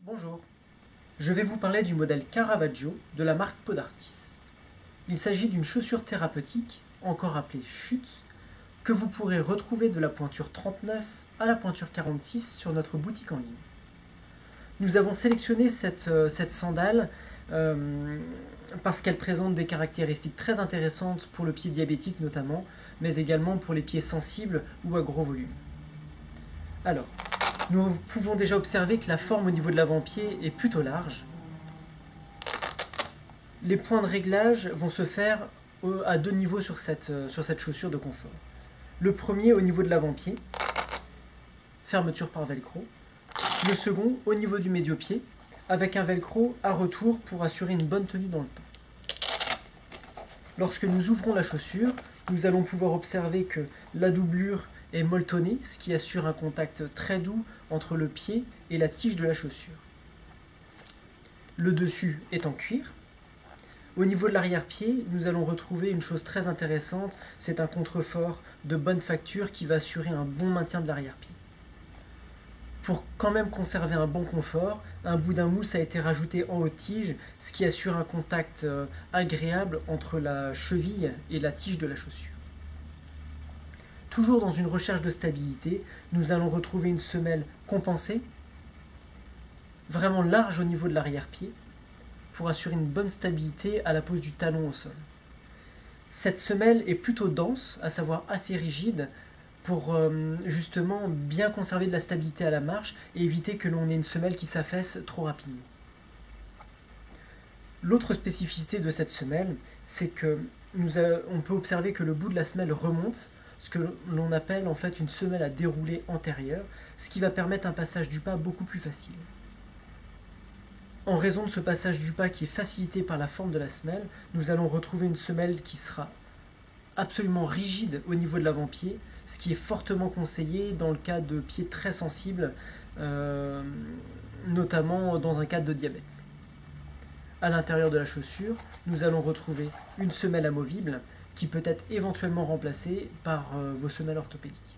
Bonjour, je vais vous parler du modèle Caravaggio de la marque Podartis. Il s'agit d'une chaussure thérapeutique, encore appelée chute, que vous pourrez retrouver de la pointure 39 à la pointure 46 sur notre boutique en ligne. Nous avons sélectionné cette sandale parce qu'elle présente des caractéristiques très intéressantes pour le pied diabétique notamment, mais également pour les pieds sensibles ou à gros volume. Alors, nous pouvons déjà observer que la forme au niveau de l'avant-pied est plutôt large. Les points de réglage vont se faire à deux niveaux sur cette chaussure de confort. Le premier au niveau de l'avant-pied, fermeture par velcro. Le second au niveau du médio-pied, avec un velcro à retour pour assurer une bonne tenue dans le temps. Lorsque nous ouvrons la chaussure, nous allons pouvoir observer que la doublure est molletonnée, ce qui assure un contact très doux entre le pied et la tige de la chaussure. Le dessus est en cuir. Au niveau de l'arrière-pied, nous allons retrouver une chose très intéressante, c'est un contrefort de bonne facture qui va assurer un bon maintien de l'arrière-pied. Pour quand même conserver un bon confort, un boudin mousse a été rajouté en haut de tige, ce qui assure un contact agréable entre la cheville et la tige de la chaussure. Toujours dans une recherche de stabilité, nous allons retrouver une semelle compensée, vraiment large au niveau de l'arrière-pied, pour assurer une bonne stabilité à la pose du talon au sol. Cette semelle est plutôt dense, à savoir assez rigide, pour justement bien conserver de la stabilité à la marche et éviter que l'on ait une semelle qui s'affaisse trop rapidement. L'autre spécificité de cette semelle, c'est que on peut observer que le bout de la semelle remonte, ce que l'on appelle en fait une semelle à dérouler antérieure, ce qui va permettre un passage du pas beaucoup plus facile. En raison de ce passage du pas qui est facilité par la forme de la semelle, nous allons retrouver une semelle qui sera absolument rigide au niveau de l'avant-pied, ce qui est fortement conseillé dans le cas de pieds très sensibles, notamment dans un cadre de diabète. À l'intérieur de la chaussure, nous allons retrouver une semelle amovible qui peut être éventuellement remplacée par vos semelles orthopédiques.